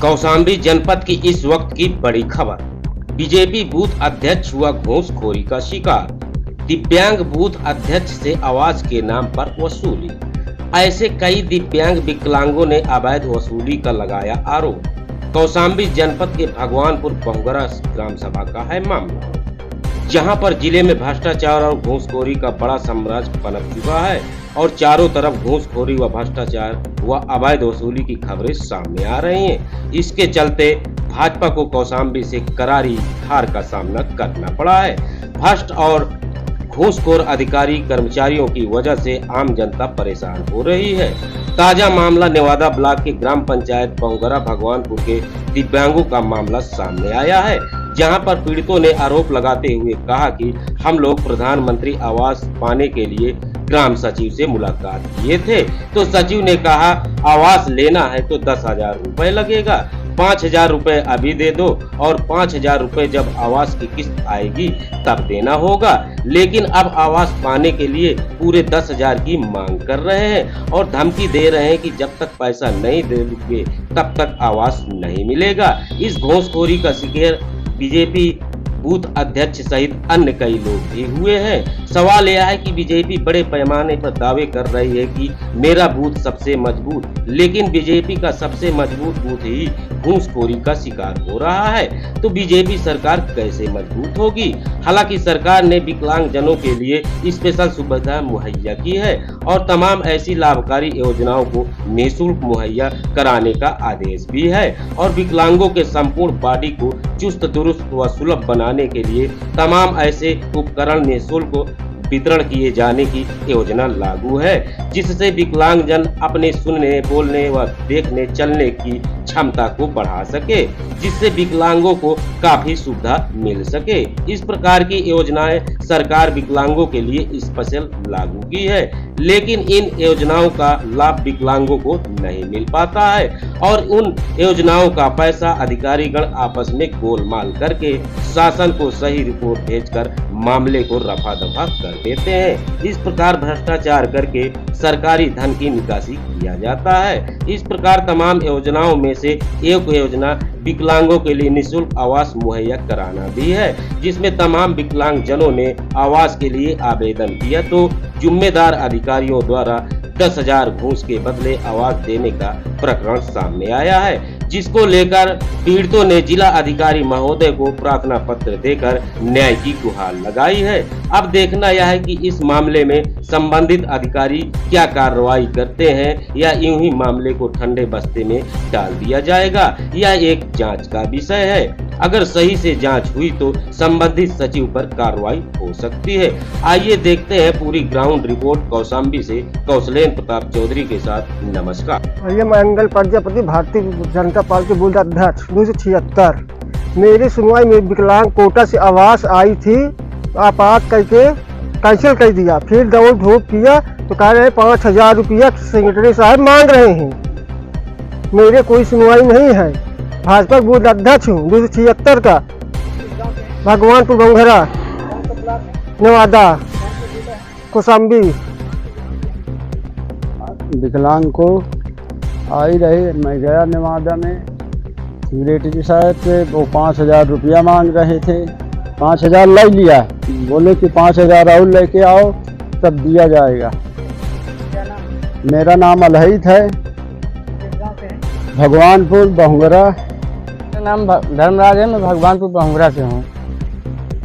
कौशाम्बी जनपद की इस वक्त की बड़ी खबर। बीजेपी बूथ अध्यक्ष हुआ घूसखोरी का शिकार। दिव्यांग बूथ अध्यक्ष से आवास के नाम पर वसूली। ऐसे कई दिव्यांग विकलांगों ने अवैध वसूली का लगाया आरोप। कौशाम्बी जनपद के भगवानपुर बहुगरा ग्राम सभा का है मामला, जहां पर जिले में भ्रष्टाचार और घूसखोरी का बड़ा साम्राज्य पनप चुका है और चारों तरफ घूसखोरी व भ्रष्टाचार व अवैध वसूली की खबरें सामने आ रही हैं। इसके चलते भाजपा को कौशाम्बी से करारी हार का सामना करना पड़ा है। भ्रष्ट और घूसखोर अधिकारी कर्मचारियों की वजह से आम जनता परेशान हो रही है। ताजा मामला नेवादा ब्लॉक के ग्राम पंचायत बहुगरा भगवानपुर के दिव्यांगों का मामला सामने आया है, जहां पर पीड़ितों ने आरोप लगाते हुए कहा कि हम लोग प्रधानमंत्री आवास पाने के लिए ग्राम सचिव से मुलाकात किए थे, तो सचिव ने कहा आवास लेना है तो 10,000 रुपए लगेगा, 5,000 रुपए अभी दे दो और 5,000 रुपए जब आवास की किस्त आएगी तब देना होगा। लेकिन अब आवास पाने के लिए पूरे 10,000 की मांग कर रहे हैं और धमकी दे रहे हैं कि जब तक पैसा नहीं दोगे तब तक आवास नहीं मिलेगा। इस घूसखोरी का शिकार बीजेपी बूथ अध्यक्ष सहित अन्य कई लोग भी हुए हैं। सवाल यह है कि बीजेपी बड़े पैमाने पर दावे कर रही है कि मेरा बूथ सबसे मजबूत, लेकिन बीजेपी का सबसे मजबूत बूथ ही घूसखोरी का शिकार हो रहा है, तो बीजेपी सरकार कैसे मजबूत होगी। हालांकि सरकार ने विकलांग जनों के लिए स्पेशल सुविधा मुहैया की है और तमाम ऐसी लाभकारी योजनाओं को निःशुल्क मुहैया कराने का आदेश भी है और विकलांगों के संपूर्ण बॉडी को चुस्त दुरुस्त व सुलभ बनाने के लिए तमाम ऐसे उपकरण निःशुल्क वितरण किए जाने की योजना लागू है, जिससे विकलांग जन अपने सुनने, बोलने व देखने, चलने की क्षमता को बढ़ा सके, जिससे विकलांगों को काफी सुविधा मिल सके। इस प्रकार की योजनाएं सरकार विकलांगों के लिए स्पेशल लागू की है, लेकिन इन योजनाओं का लाभ विकलांगों को नहीं मिल पाता है और उन योजनाओं का पैसा अधिकारीगण आपस में गोलमाल करके शासन को सही रिपोर्ट भेजकर मामले को रफा दफा कर देते हैं। इस प्रकार भ्रष्टाचार करके सरकारी धन की निकासी किया जाता है। इस प्रकार तमाम योजनाओं में से एक योजना विकलांगों के लिए निःशुल्क आवास मुहैया कराना भी है, जिसमें तमाम विकलांग जनों ने आवास के लिए आवेदन किया तो जिम्मेदार अधिकारियों द्वारा 10,000 घूस के बदले आवास देने का प्रकरण सामने आया है, जिसको लेकर पीड़ितों ने जिला अधिकारी महोदय को प्रार्थना पत्र देकर न्याय की गुहार लगाई है। अब देखना यह है कि इस मामले में संबंधित अधिकारी क्या कार्रवाई करते हैं या यूं ही मामले को ठंडे बस्ते में डाल दिया जाएगा, यह एक जांच का विषय है। अगर सही से जांच हुई तो संबंधित सचिव पर कार्रवाई हो सकती है। आइए देखते हैं पूरी ग्राउंड रिपोर्ट कौशाम्बी से कौशलेंद्र प्रताप चौधरी के साथ। नमस्कार। ये मंगल प्रजापति भारतीय जनता पार्टी बूथ अध्यक्ष 276। मेरी सुनवाई में विकलांग कोटा से आवास आई थी, आपात करके कैंसिल कर दिया। फिर दौड़ धूप किया तो कह रहे 5,000 रुपया सेक्रेटरी साहब मांग रहे हैं। मेरे कोई सुनवाई नहीं है। भाजपा बूथ अध्यक्ष हूँ 276 का, भगवानपुर बहुगरा नेवादा कौशाम्बी। विकलांग को आई रहे, मैं गया नेवादा में सेक्रेटरी साहब से, वो 5,000 रुपया मांग रहे थे। 5,000 ले लिया, बोले कि 5,000 और लेके आओ तब दिया जाएगा। मेरा नाम अलहित है, भगवानपुर बहुगरा। मेरा नाम धर्मराज है, मैं भगवानपुर बहुगरा से हूँ।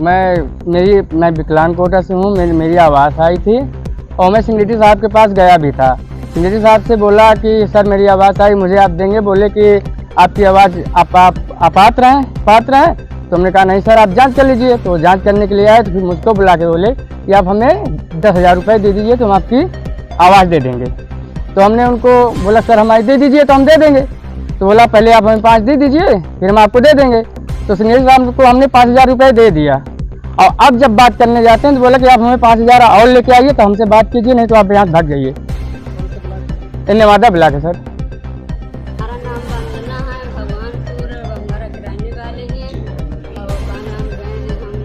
मैं विकलांग कोटा से हूँ। मेरी आवाज़ आई थी और मैं सेक्रेटरी साहब के पास गया भी था। सेक्रेटरी साहब से बोला कि सर मेरी आवाज़ आई, मुझे आप देंगे। बोले कि आपकी आवाज़ आप पात्र हैं। तो हमने कहा नहीं सर, आप जांच कर लीजिए। तो जांच करने के लिए आए तो फिर मुझको बुला के बोले कि आप हमें 10,000 रुपये दे दीजिए तो हम आपकी आवाज़ दे देंगे। तो हमने उनको बोला सर हमारी दे दीजिए तो हम दे देंगे। तो बोला पहले आप हमें 5 दे दीजिए फिर हम आपको दे देंगे। तो सेक्रेटरी साहब को हमने 5,000 रुपये दे दिया और अब जब बात करने जाते हैं तो बोला कि आप हमें 5,000 और लेके आइए तो हमसे बात कीजिए, नहीं तो आप यहाँ भाग जाइए। नेवादा ब्लॉक है सर। हमारा नाम वंदना है, भगवानपुर बहुगरा के रहने वाले हैं और का नाम हम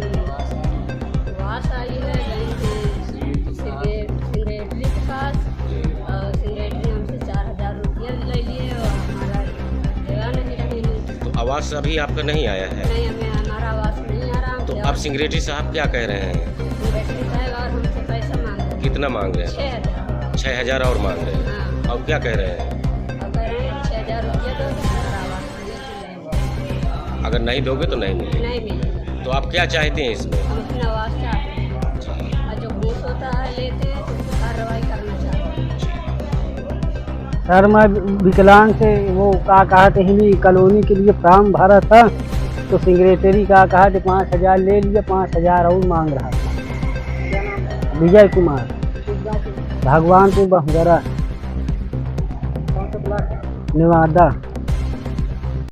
आवास आई है सेक्रेटरी के पास और सेक्रेटरी हमसे 4,000 रुपया ले लिए और हमारा जगह नहीं रही। आवास अभी आपका नहीं आया है? नहीं, हमें हमारा आवास नहीं आ रहा। तो अब सेक्रेटरी साहब क्या कह रहे हैं? सेक्रेटरी साहब और हमसे पैसा मांग रहे हैं। कितना मांग रहे हैं? 6,000। 6,000 और मांग रहे हैं। हाँ, अब क्या कह रहे हैं? और कह रहे हैं 6,000 रुपया दो, हमारा आवास मिलेगा। अगर नहीं दोगे तो नहीं मिलेगा। नहीं मिलेगा। तो आप क्या चाहते हैं इसमें? हम अपना आवास चाहते हैं और जो घूस होता है लेते हैं तो उसकी कार्रवाई करना चाहते हैं। सर मैं विकलांग से वो कहा थे हिंदी कॉलोनी के लिए फॉर्म भरा था, तो सेक्रेटरी कहा थे 5,000 ले लिया, 5,000 और मांग रहा था। विजय कुमार, भगवानपुर बहगरा, नेवादा।